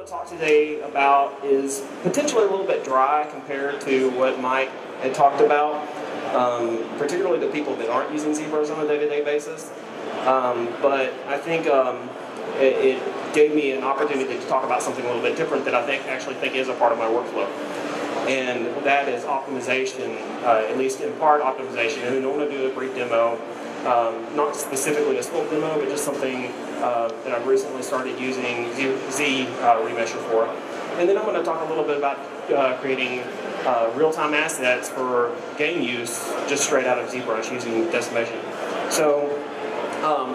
to talk today about is potentially a little bit dry compared to what Mike had talked about, particularly the people that aren't using ZBrush on a day-to-day basis. But I think it gave me an opportunity to talk about something a little bit different that I actually think is a part of my workflow. And that is optimization, at least in part optimization. And I want to do a brief demo, not specifically a sculpt demo, but just something that I've recently started using Z Remesher for. And then I'm going to talk a little bit about creating real-time assets for game use just straight out of ZBrush using decimation. So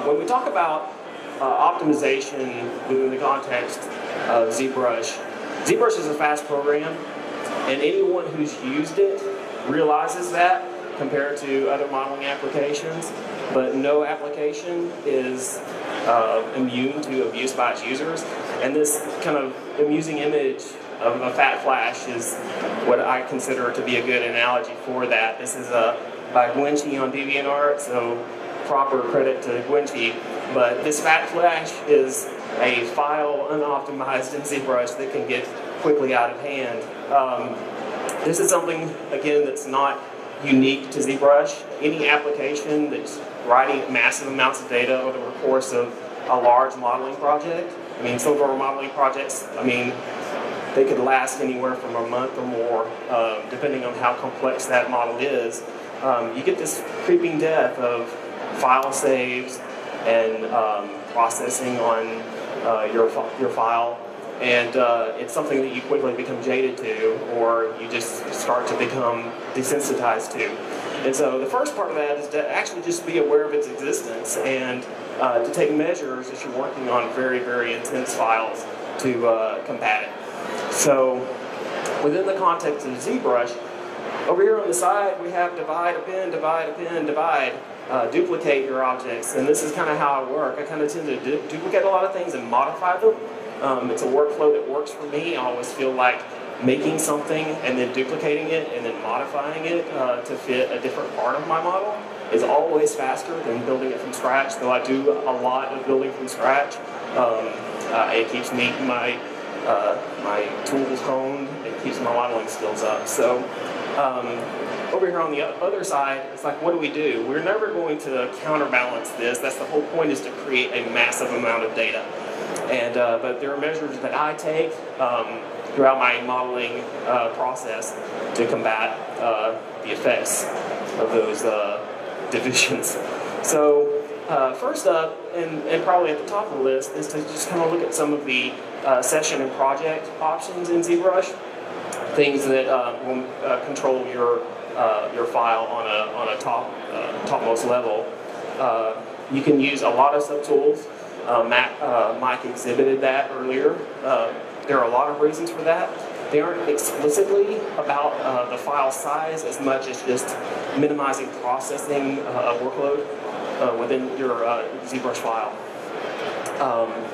when we talk about optimization within the context of ZBrush, ZBrush is a fast program, and anyone who's used it realizes that compared to other modeling applications, but no application is immune to abuse by its users. And this kind of amusing image of a fat flash is what I consider to be a good analogy for that. This is by Gwinchi on DeviantArt, so proper credit to Gwinchi. But this fat flash is a file unoptimized in ZBrush that can get quickly out of hand. This is something, again, that's not unique to ZBrush. Any application that's writing massive amounts of data over the course of a large modeling project. I mean, some of our modeling projects, I mean, they could last anywhere from a month or more, depending on how complex that model is. You get this creeping death of file saves and processing on your file. And it's something that you quickly become jaded to, or you just start to become desensitized to. And so the first part of that is to actually just be aware of its existence and to take measures as you're working on very, very intense files to combat it. So within the context of ZBrush, over here on the side we have divide, append, divide, append, divide. Duplicate your objects, and this is kind of how I work. I kind of tend to duplicate a lot of things and modify them. It's a workflow that works for me. I always feel like making something and then duplicating it and then modifying it to fit a different part of my model is always faster than building it from scratch, though I do a lot of building from scratch. It keeps me my tools honed, it keeps my modeling skills up. So over here on the other side, it's like, what do we do? We're never going to counterbalance this. That's the whole point, is to create a massive amount of data. And but there are measures that I take throughout my modeling process to combat the effects of those divisions. So first up, and probably at the top of the list, is to just kind of look at some of the session and project options in ZBrush. Things that will control your file on a topmost level. You can use a lot of subtools. Mike exhibited that earlier. There are a lot of reasons for that. They aren't explicitly about the file size as much as just minimizing processing workload within your ZBrush file.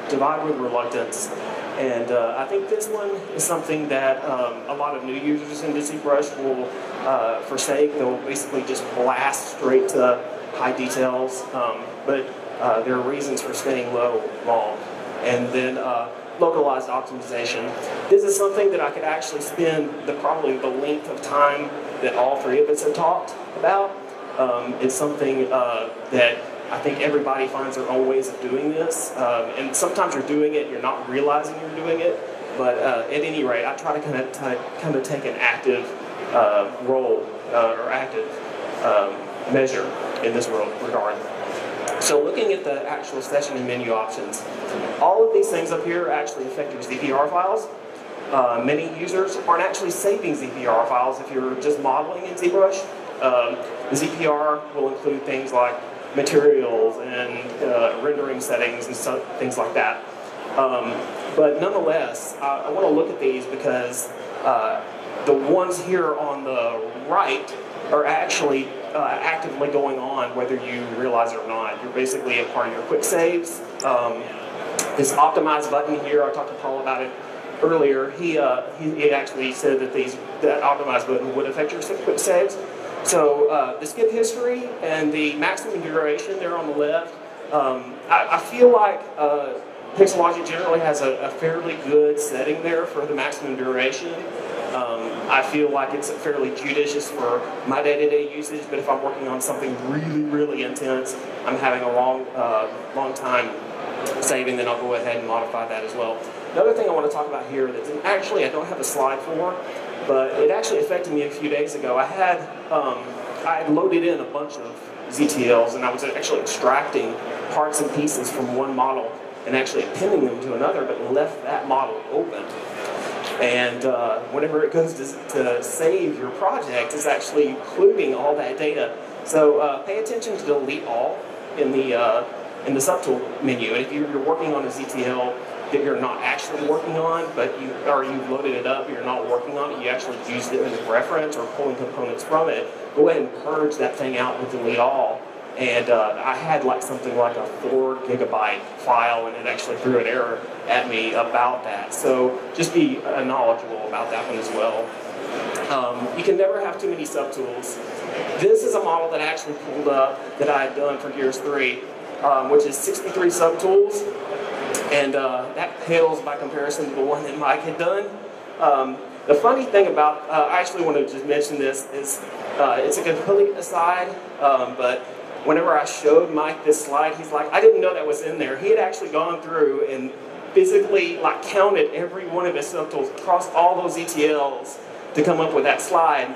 Divide with reluctance. And I think this one is something that a lot of new users into ZBrush will forsake. They'll basically just blast straight to high details, but there are reasons for staying low long. And then localized optimization. This is something that I could actually spend probably the length of time that all three of us have talked about. It's something that I think everybody finds their own ways of doing this, and sometimes you're doing it, you're not realizing you're doing it, but at any rate, I try to kind of take an active role or active measure in this regard. So looking at the actual session and menu options, all of these things up here actually affect your ZPR files. Many users aren't actually saving ZPR files if you're just modeling in ZBrush. The ZPR will include things like materials and rendering settings and things like that. But nonetheless, I want to look at these because the ones here on the right are actually actively going on whether you realize it or not. You're basically a part of your quick saves. This optimize button here, I talked to Paul about it earlier. He actually said that that optimize button would affect your quick saves. So the skip history and the maximum duration there on the left, I feel like Pixelogic generally has a fairly good setting there for the maximum duration. I feel like it's fairly judicious for my day-to-day usage, but if I'm working on something really, really intense, I'm having a long time saving, then I'll go ahead and modify that as well. Another thing I want to talk about here that actually I don't have a slide for, but it actually affected me a few days ago. I had loaded in a bunch of ZTLs, and I was actually extracting parts and pieces from one model and actually appending them to another, but left that model open. And whenever it goes to save your project, it's actually including all that data. So pay attention to delete all in the subtool menu. And if you're working on a ZTL that you're not actually working on, but you've loaded it up, you're not working on it, you actually used it as a reference or pulling components from it, go ahead and purge that thing out with delete all. And I had like something like a 4 gigabyte file, and it actually threw an error at me about that. So just be knowledgeable about that one as well. You can never have too many subtools. This is a model that I actually pulled up that I had done for Gears 3, which is 63 subtools, and that pales by comparison to the one that Mike had done. The funny thing about, I actually want to just mention this, is it's a complete aside, but whenever I showed Mike this slide, he's like, I didn't know that was in there. He had actually gone through and physically like counted every one of his subtools across all those ETLs to come up with that slide.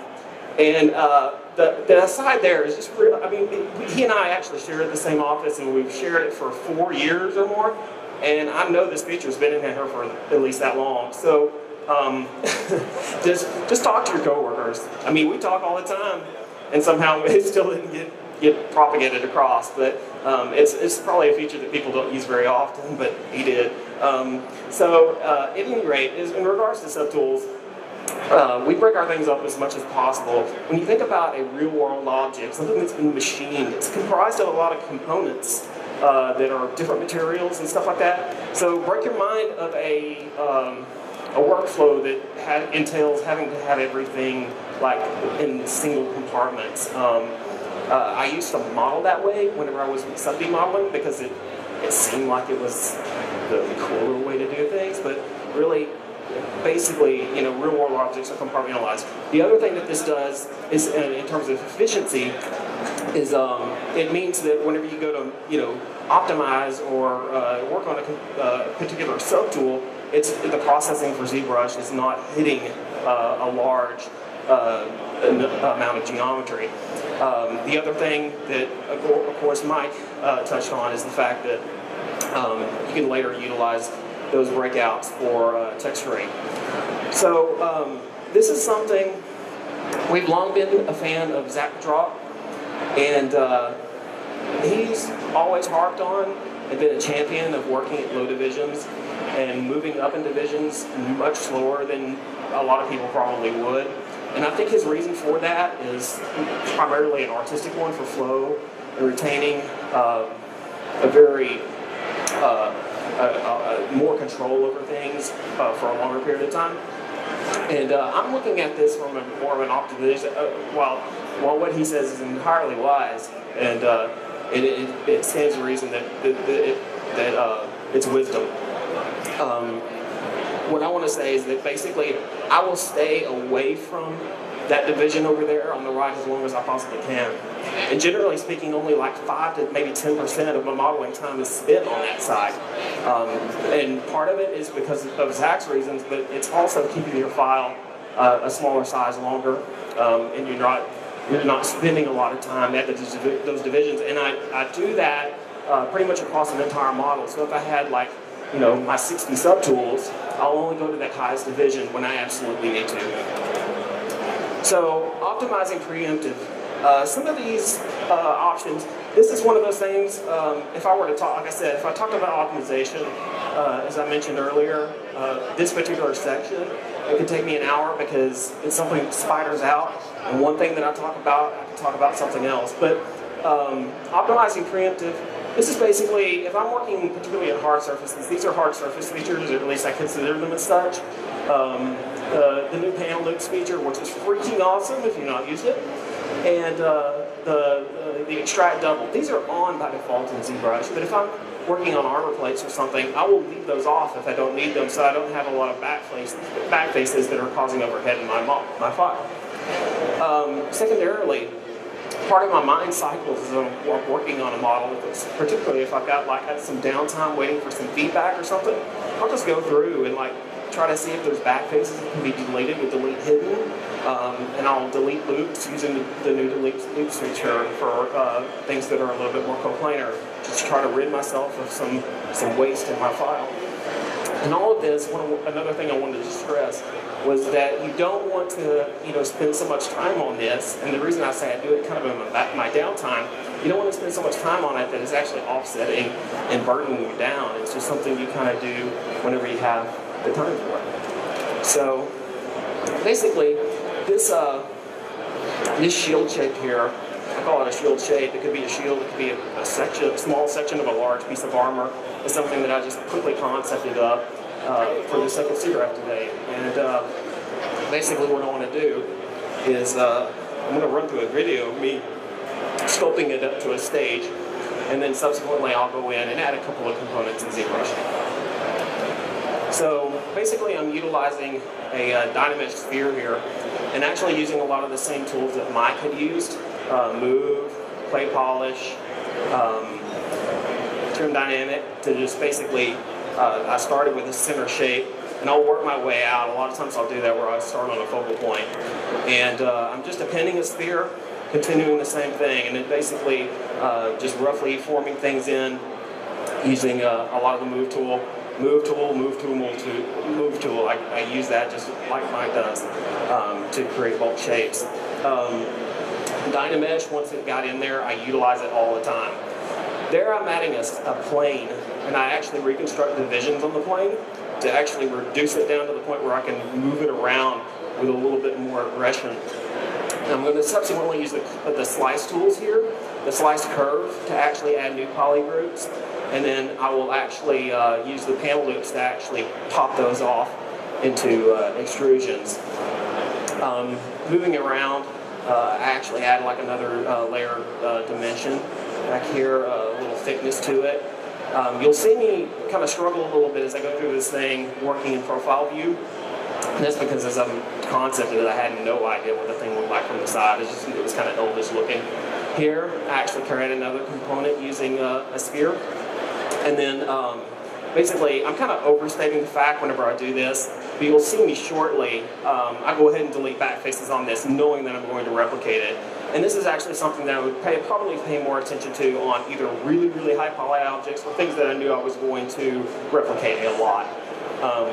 And the aside there is just real. I mean, he and I actually share the same office, and we've shared it for 4 years or more. And I know this feature's been in here for at least that long. So just talk to your coworkers. I mean, we talk all the time, and somehow it still didn't get propagated across, but it's probably a feature that people don't use very often, but he did. At any rate, in regards to subtools, we break our things up as much as possible. When you think about a real-world object, something that's been machined, it's comprised of a lot of components that are different materials and stuff like that. So break your mind of a workflow that entails having to have everything like in single compartments. I used to model that way whenever I was Subdivision modeling because it seemed like it was the cooler way to do things, but really, basically, real-world objects are compartmentalized. The other thing that this does is, in terms of efficiency, is it means that whenever you go to, optimize or work on a particular subtool, the processing for ZBrush is not hitting a large amount of geometry. The other thing that, of course, Mike touched on is the fact that you can later utilize those breakouts for texturing. So this is something, we've long been a fan of ZBrush, and he's always harped on and been a champion of working at low divisions and moving up in divisions much slower than a lot of people probably would. And I think his reason for that is primarily an artistic one for flow and retaining a very more control over things for a longer period of time. And I'm looking at this from more of an optimization, while what he says is entirely wise, and it stands to reason that it's wisdom. What I want to say is that basically I will stay away from that division over there on the right as long as I possibly can. And generally speaking, only like 5 to maybe 10% of my modeling time is spent on that side. And part of it is because of Zach's reasons, but it's also keeping your file a smaller size longer, and you're not spending a lot of time at those divisions. And I do that pretty much across an entire model. So if I had like, my 60 subtools, I'll only go to that highest division when I absolutely need to. So optimizing preemptive. Some of these options, this is one of those things, if I were to talk, like I said, if I talked about optimization, as I mentioned earlier, this particular section, it could take me an hour because it's something that spiders out, and one thing that I talk about, I can talk about something else. But optimizing preemptive, this is basically, if I'm working particularly on hard surfaces, these are hard surface features, or at least I consider them as such. The new panel loops feature, which is freaking awesome if you've not used it, and the extract double. These are on by default in ZBrush, but if I'm working on armor plates or something, I will leave those off if I don't need them, so I don't have a lot of back faces that are causing overhead in my file. Secondarily, part of my mind cycles is when I'm working on a model, particularly if I've got some downtime waiting for some feedback or something, I'll just go through and try to see if there's back faces that can be deleted with delete hidden, and I'll delete loops using the new delete loops feature for things that are a little bit more coplanar, just try to rid myself of some waste in my file. And all of this, another thing I wanted to stress was that you don't want to spend so much time on this, and the reason I say I do it kind of in my downtime, you don't want to spend so much time on it that it's actually offsetting and burdening you down. It's just something you kind of do whenever you have the time for it. So basically, this shield shape here, I call it a shield shape. It could be a shield, it could be a small section of a large piece of armor. It's something that I just quickly concepted up for the sake of SIGGRAPH today. And basically what I want to do is I'm going to run through a video of me sculpting it up to a stage, and then subsequently I'll go in and add a couple of components in ZBrush. So basically I'm utilizing a Dynamesh sphere here and actually using a lot of the same tools that Mike had used, move, clay polish, trim dynamic, to just basically, I started with a center shape and I'll work my way out. A lot of times I'll do that where I start on a focal point. And I'm just appending a sphere, continuing the same thing, and then basically just roughly forming things in using a lot of the move tool. Move tool. I use that just like Mike does to create bulk shapes. Dynamesh, once it got in there, I utilize it all the time. There I'm adding a plane, and I actually reconstruct divisions on the plane to actually reduce it down to the point where I can move it around with a little bit more aggression. And I'm going to subsequently use the slice tools here, the slice curve, to actually add new poly groups. And then I will actually use the panel loops to actually pop those off into extrusions. Moving around, I actually add another layer dimension back here, a little thickness to it. You'll see me kind of struggle a little bit as I go through this thing working in profile view. And that's because as I'm concepted it, I had no idea what the thing looked like from the side. It was kind of elvish looking. Here, I actually create another component using a sphere. And then basically, I'm kind of overstating the fact whenever I do this, but you'll see me shortly. I go ahead and delete back faces on this, knowing that I'm going to replicate it. And this is actually something that I would probably pay more attention to on either really, really high poly objects or things that I knew I was going to replicate a lot,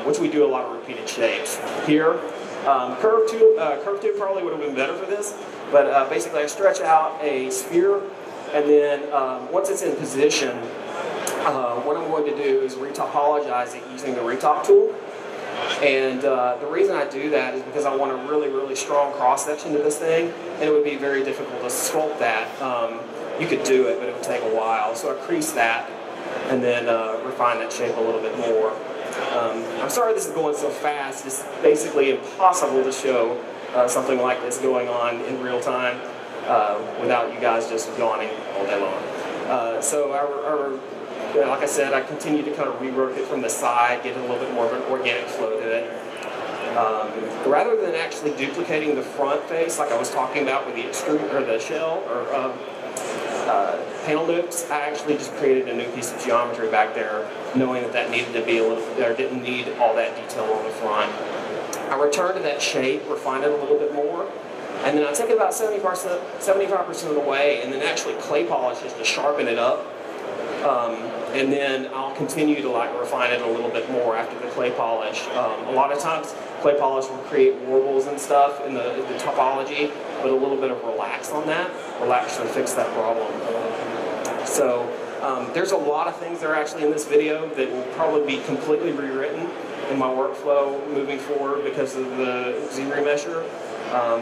which we do a lot of repeated shapes. Here, curve tube probably would have been better for this, but basically I stretch out a sphere, and then once it's in position, what I'm going to do is retopologize it using the retop tool. And the reason I do that is because I want a really, really strong cross-section to this thing, and it would be very difficult to sculpt that. You could do it, but it would take a while. So I crease that, and then refine that shape a little bit more. I'm sorry this is going so fast. It's basically impossible to show something like this going on in real time without you guys just yawning all day long. Like I said, I continue to kind of rework it from the side, get a little bit more of an organic flow to it. Rather than actually duplicating the front face, like I was talking about with the extrude or the shell or panel loops, I actually just created a new piece of geometry back there, knowing that needed to be didn't need all that detail on the front. I return to that shape, refine it a little bit more, and then I take it about 75% of the way, and then actually clay polish just to sharpen it up. And then I'll continue to refine it a little bit more after the clay polish. A lot of times clay polish will create warbles and stuff in the topology, but a little bit of relax on that will actually fix that problem. So there's a lot of things that are actually in this video that will probably be completely rewritten in my workflow moving forward because of the ZBrush.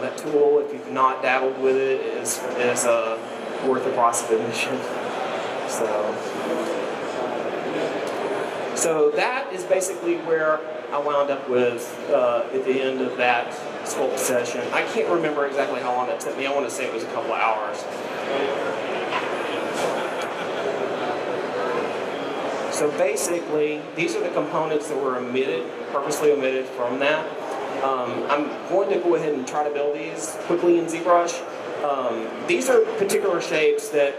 That tool, if you've not dabbled with it, is worth the price of admission. So that is basically where I wound up with at the end of that sculpt session. I can't remember exactly how long it took me. I want to say it was a couple of hours. So basically, these are the components that were omitted, purposely omitted from that. I'm going to go ahead and try to build these quickly in ZBrush. These are particular shapes that,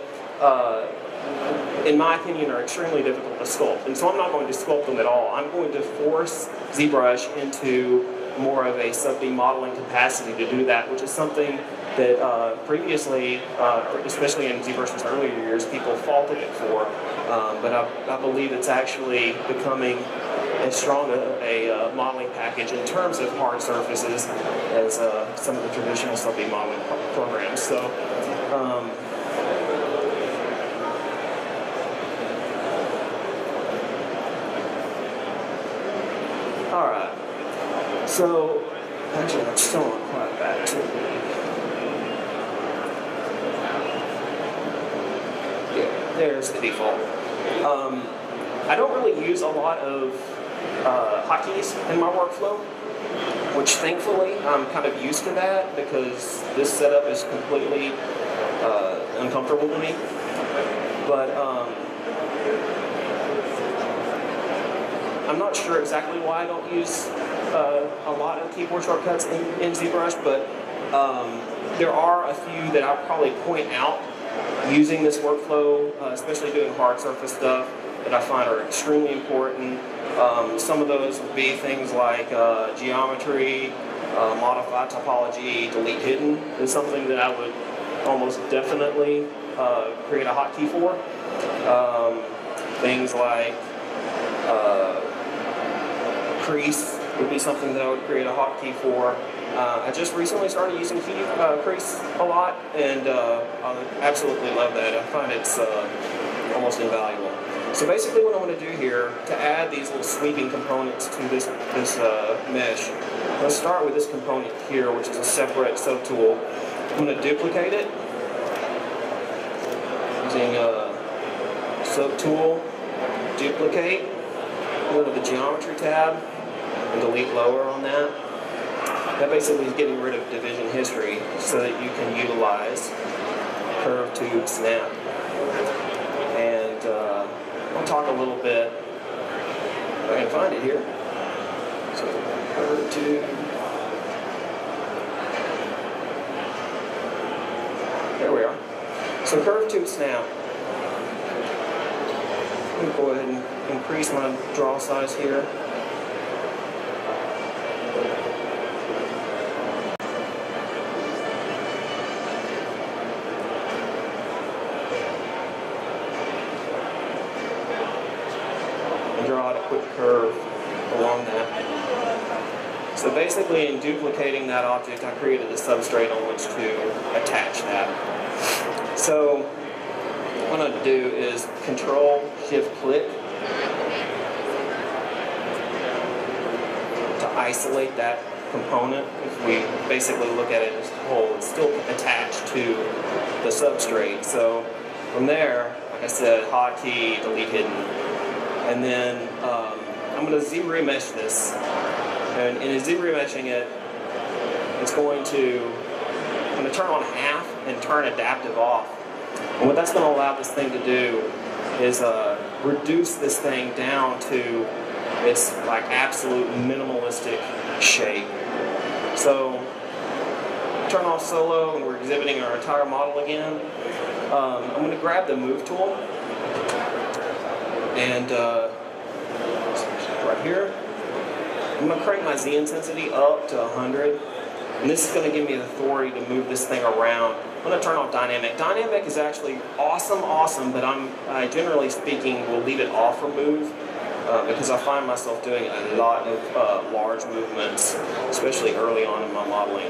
in my opinion, are extremely difficult to sculpt. And so I'm not going to sculpt them at all. I'm going to force ZBrush into more of a sub-D modeling capacity to do that, which is something that previously, especially in ZBrush's earlier years, people faulted it for. But I believe it's actually becoming as strong a modeling package in terms of hard surfaces as some of the traditional sub-D modeling programs. So, all right. So, actually, I'm still not quite back to there's the default. I don't really use a lot of hotkeys in my workflow, which thankfully I'm kind of used to that because this setup is completely uncomfortable to me. But I'm not sure exactly why I don't use a lot of keyboard shortcuts in ZBrush, but there are a few that I'll probably point out using this workflow, especially doing hard surface stuff, that I find are extremely important. Some of those would be things like geometry, modify topology, delete hidden is something that I would almost definitely create a hotkey for. Things like crease would be something that I would create a hotkey for. I just recently started using crease a lot, and I absolutely love that. I find it's almost invaluable. So basically what I'm going to do here, to add these little sweeping components to this mesh, let's start with this component here, which is a separate subtool. I'm going to duplicate it using subtool, duplicate, go to the geometry tab, and delete lower on that. That basically is getting rid of division history so that you can utilize curve tube snap. And I'll talk a little bit, if I can find it here. So curve tube. There we are. So curve tube snap. Let me go ahead and increase my draw size here. Draw a quick curve along that. So basically, in duplicating that object, I created a substrate on which to attach that. So what I'm going to do is Control-Shift-Click to isolate that component. If we basically look at it as a whole, it's still attached to the substrate. So from there, like I said, hotkey, delete hidden. And then I'm going to ZBrush this, and in ZBrushing it, I'm going to turn on half and turn adaptive off. And what that's going to allow this thing to do is reduce this thing down to its like absolute minimalistic shape. So turn off solo, and we're exhibiting our entire model again. I'm going to grab the move tool. And right here, I'm going to crank my Z intensity up to 100. And this is going to give me the authority to move this thing around. I'm going to turn off dynamic. Dynamic is actually awesome, but I generally speaking will leave it off for move because I find myself doing a lot of large movements, especially early on in my modeling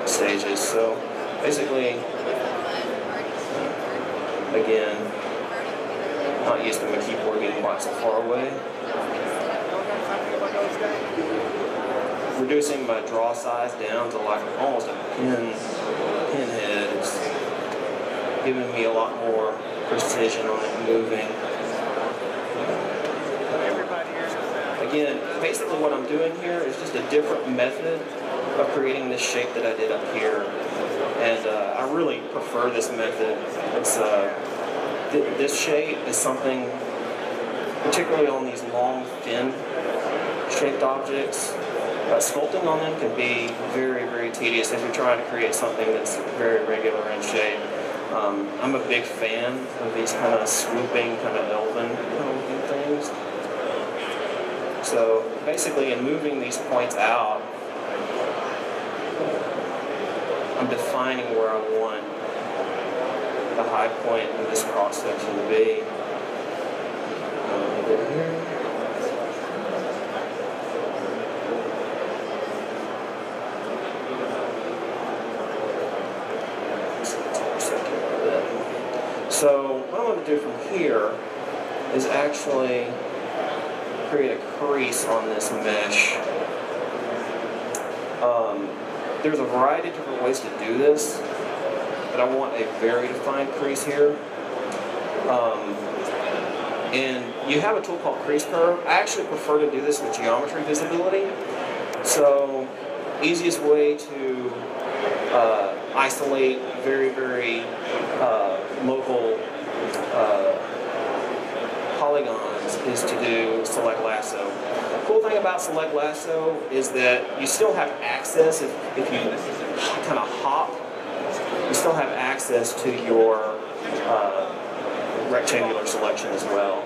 stages. So basically, again, not used to my keyboard getting quite so far away. Reducing my draw size down to like almost a pinhead. It's giving me a lot more precision on it moving. Again, basically what I'm doing here is just a different method of creating this shape that I did up here. And I really prefer this method. It's this shape is something, particularly on these long, thin shaped objects, sculpting on them can be very, very tedious if you're trying to create something that's very regular in shape. I'm a big fan of these kind of swooping, kind of elven looking things. So basically, in moving these points out, I'm defining where I want the high point of this cross section to be. Here. So what I'm going to do from here is actually create a crease on this mesh. There's a variety of different ways to do this, but I want a very defined crease here. And you have a tool called Crease Curve. I actually prefer to do this with geometry visibility. So easiest way to isolate very, very local polygons is to do Select Lasso. The cool thing about Select Lasso is that you still have access, if you kind of hop, you still have access to your rectangular selection as well.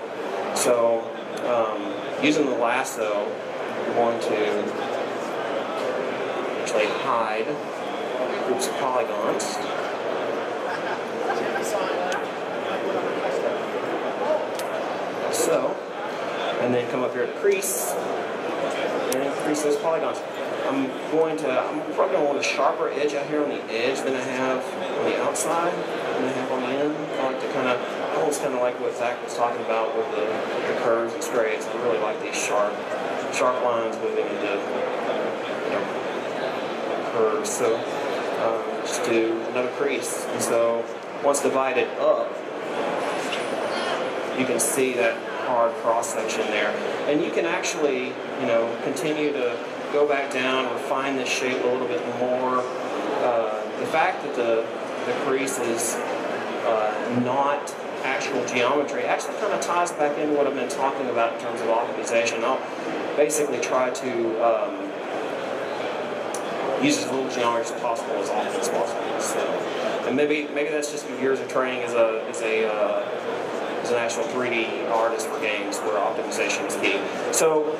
So using the lasso, you're going to actually hide groups of polygons. So, and then come up here to crease, and crease those polygons. I'm probably going to want a sharper edge out here on the edge than I have on the outside, than I have on the end. I like to almost kind of like what Zach was talking about with the curves and straights. I really like these sharp lines moving into curves. So just do another crease. And so once divided up, you can see that hard cross section there, and you can actually, continue to go back down, refine this shape a little bit more. The fact that the crease is not actual geometry actually kind of ties back into what I've been talking about in terms of optimization. I'll basically try to use as little geometry as possible as often as possible. So, and maybe that's just years of training as an actual 3D artist for games where optimization is key. So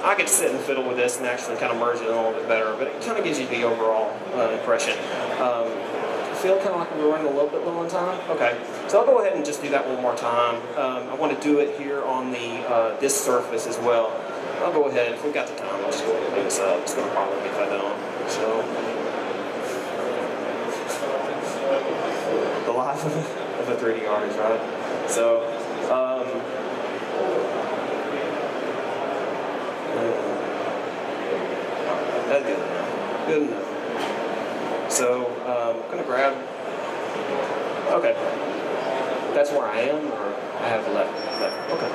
I get to sit and fiddle with this and actually kind of merge it in a little bit better, but it kind of gives you the overall impression. I feel kind of like we're running a little bit low on time. Okay, so I'll go ahead and just do that one more time. I want to do it here on the this surface as well. I'll go ahead, if we've got the time, I'll just go ahead and do this up. It's going to bother me if I don't. So, the life of a 3D artist, right? So, that's good enough. Good enough. So, I'm going to grab, okay, that's where I am, or I have left. Okay.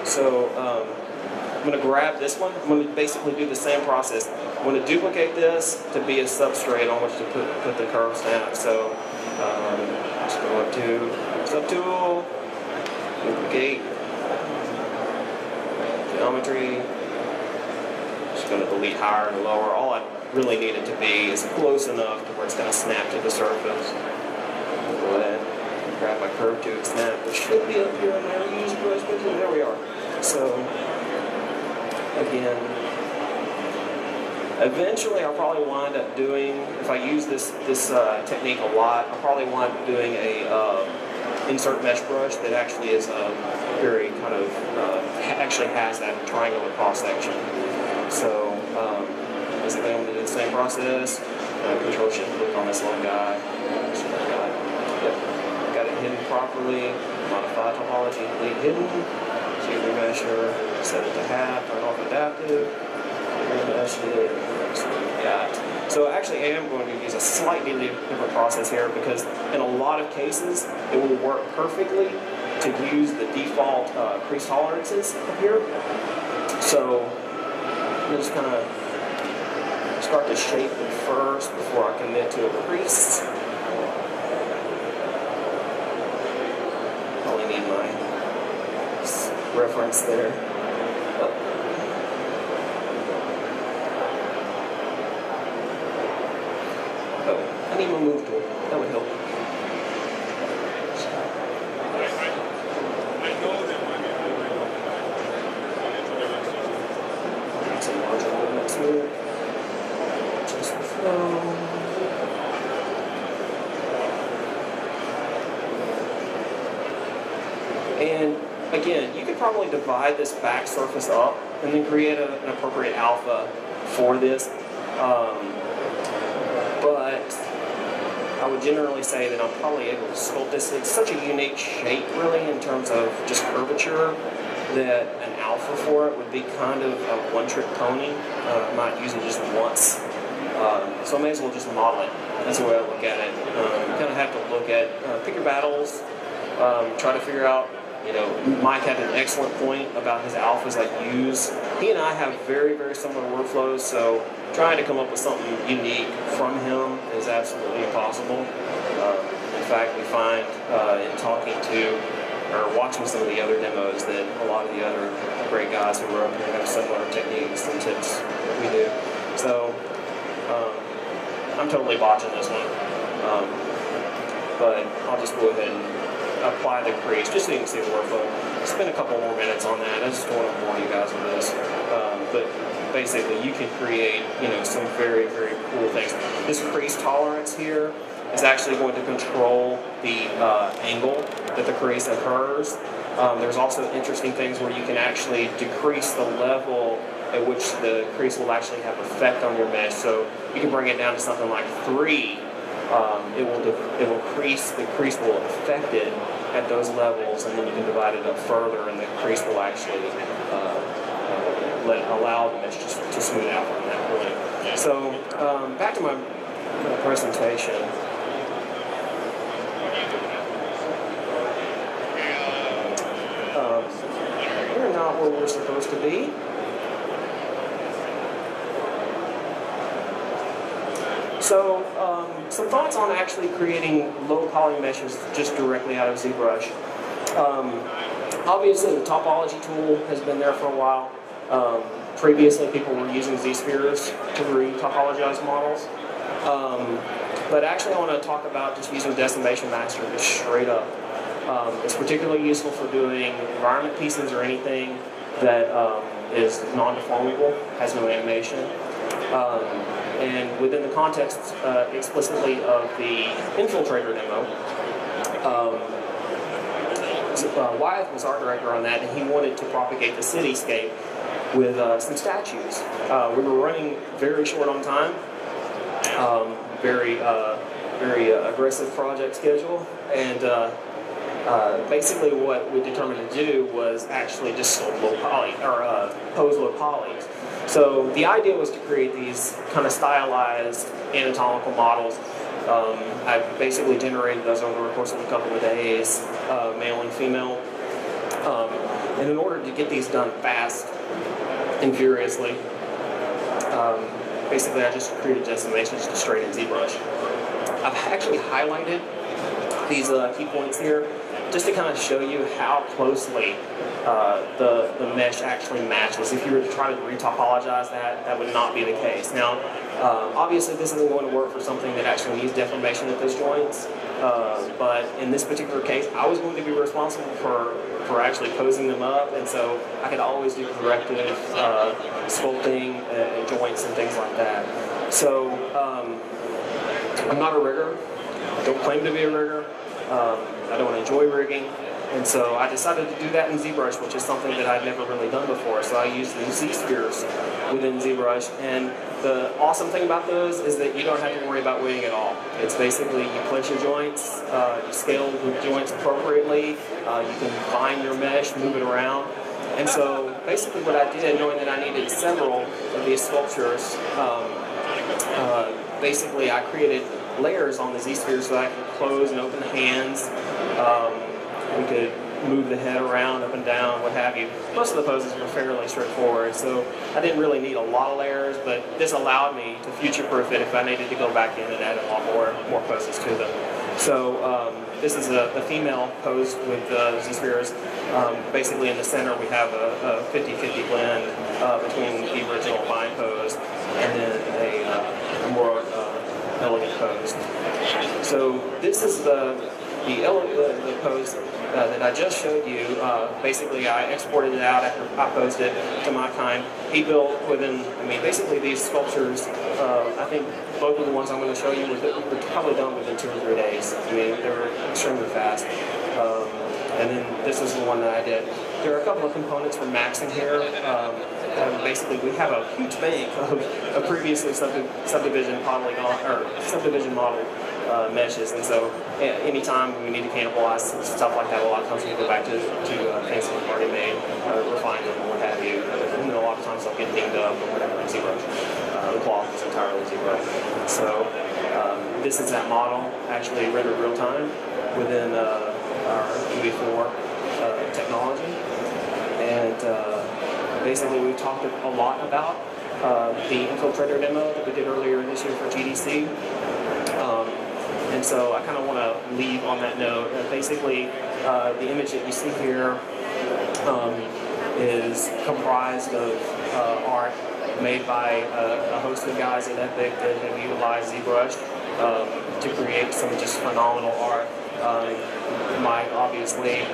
So, I'm going to grab this one. I'm going to basically do the same process. I'm going to duplicate this to be a substrate on which to put the curves down. So, just go up to subtool, duplicate, geometry. Just going to delete higher and lower. All I really need it to be is close enough to where it's going to snap to the surface. Go ahead and grab my curve to snap, which should be up here in there. Use brush, there we are. So, again, eventually I'll probably wind up doing, if I use this technique a lot, I'll probably wind up doing a insert mesh brush that actually is very kind of, actually has that triangular cross section. So, basically I'm going to do the same process. Control Shift click on this little guy. Got it hidden properly. Modify topology, delete hidden. ZBrush, set it to half, turn off adaptive. Remesh it. So actually I am going to use a slightly different process here because in a lot of cases it will work perfectly to use the default crease tolerances up here. So I'm just kind of start to shape it first before I commit to a crease. reference there. Oh, I need my move tool. That would help. Some larger movement too. Just the flow. And again, you could probably divide this back surface up and then create an appropriate alpha for this. But I would generally say that I'm probably able to sculpt this. It's such a unique shape, really, in terms of just curvature, that an alpha for it would be kind of a one-trick pony. I might use it just once. So I may as well just model it. That's the way I look at it. You kind of have to look at, pick your battles, try to figure out. You know, Mike had an excellent point about his alphas I use. He and I have very, very similar workflows, so trying to come up with something unique from him is absolutely impossible. In fact, we find in talking to or watching some of the other demos that a lot of the other great guys who are up here have similar techniques and tips that we do. So I'm totally botching this one, but I'll just go ahead and apply the crease, just so you can see the workflow. Spend a couple more minutes on that. I just don't want to bore you guys with this. But basically, you can create, you know, some very, very cool things. This crease tolerance here is actually going to control the angle that the crease occurs. There's also interesting things where you can actually decrease the level at which the crease will actually have effect on your mesh. So you can bring it down to something like 3. It will crease, the crease will affect it at those levels, and then you can divide it up further, and the crease will actually allow the mesh to smooth out from that point. So back to my presentation. We're not where we're supposed to be. So, some thoughts on actually creating low poly meshes just directly out of ZBrush. Obviously, the topology tool has been there for a while. Previously, people were using Z-spheres to re-topologize models. But actually, I want to talk about just using Decimation Master just straight up. It's particularly useful for doing environment pieces or anything that is non-deformable, has no animation. And within the context explicitly of the Infiltrator demo, Wyeth was art director on that, and he wanted to propagate the cityscape with some statues. We were running very short on time, very aggressive project schedule, and basically what we determined to do was actually just sculpt low poly, or pose low polys. So the idea was to create these kind of stylized anatomical models. I basically generated those over the course of a couple of days, male and female. And in order to get these done fast and furiously, basically I just created decimations just straight in ZBrush. I've actually highlighted these key points here just to kind of show you how closely the mesh actually matches. If you were to try to retopologize that, that would not be the case. Now, obviously this isn't going to work for something that actually needs deformation at those joints, but in this particular case, I was going to be responsible for actually posing them up, and so I could always do corrective sculpting joints and things like that. So, I'm not a rigger. I don't claim to be a rigger. I don't enjoy rigging, and so I decided to do that in ZBrush, which is something that I'd never really done before. So I used the Z-spheres within ZBrush, and the awesome thing about those is that you don't have to worry about weighting at all. It's basically you place your joints, you scale the joints appropriately, you can find your mesh, move it around. And so basically what I did, knowing that I needed several of these sculptures, basically I created layers on the Z-sphere so I could close and open the hands. We could move the head around, up and down, what have you. Most of the poses were fairly straightforward, so I didn't really need a lot of layers, but this allowed me to future-proof it if I needed to go back in and add a lot more poses to them. So this is a female pose with Z-spheres. Basically in the center we have a 50-50 blend between the original vine pose and then a more elegant pose. So this is the pose that I just showed you. Basically I exported it out after I posed it to my kind. He built within, I mean, basically these sculptures, I think both of the ones I'm going to show you were probably done within 2 or 3 days. I mean, they were extremely fast. And then this is the one that I did. There are a couple of components for maxing here. Basically, we have a huge bank of previously subdivision polygon or subdivision model meshes, and so anytime we need to cannibalize stuff like that, a lot of times we go back to things that we've already made, refine them, or what have you. And then a lot of times they'll get dinged up or whatever in ZBrush. The cloth is entirely ZBrush. So this is that model actually rendered real time within our UV4 technology, and basically we talked a lot about the Infiltrator demo that we did earlier this year for GDC. And so I kind of want to leave on that note. Basically, the image that you see here is comprised of art made by a host of guys at Epic that have utilized ZBrush to create some just phenomenal art. Mike obviously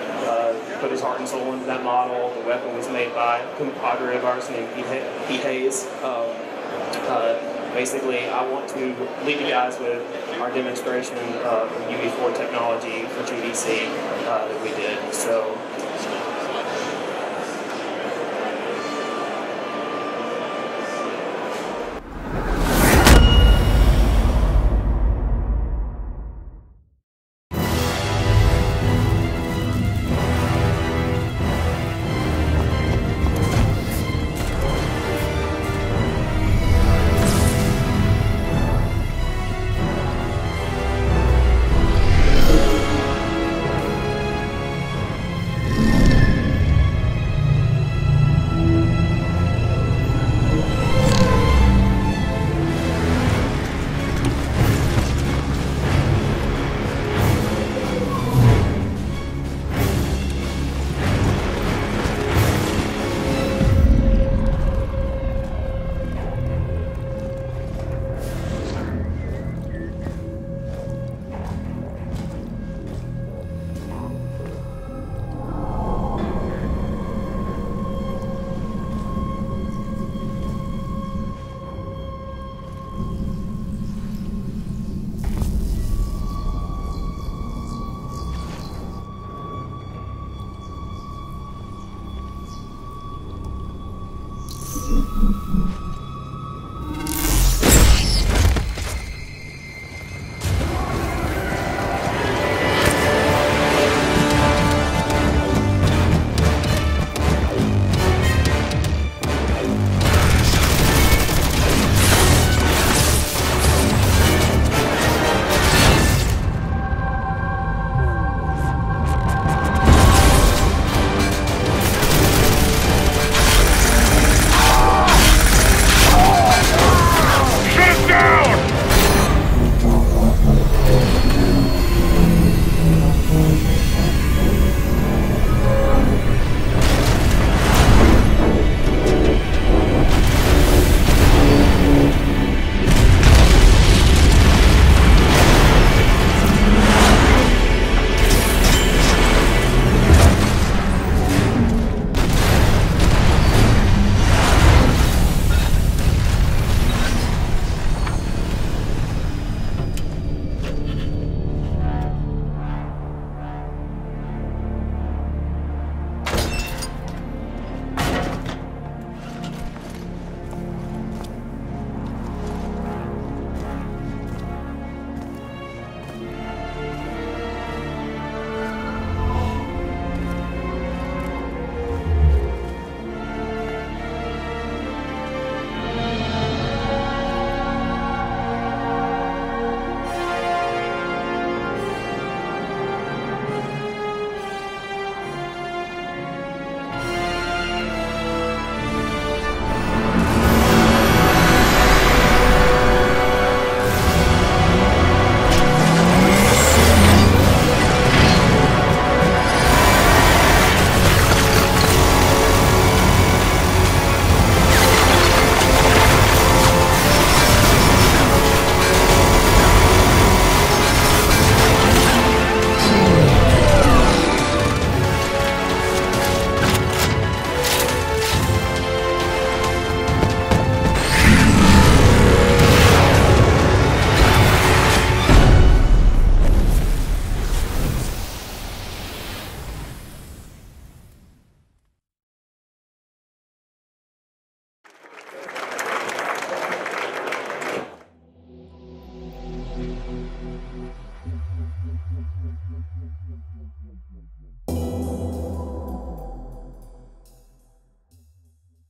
put his heart and soul into that model. The weapon was made by a compadre of ours named Pete Hayes. Basically, I want to leave you guys with our demonstration of UV4 technology for GDC that we did. So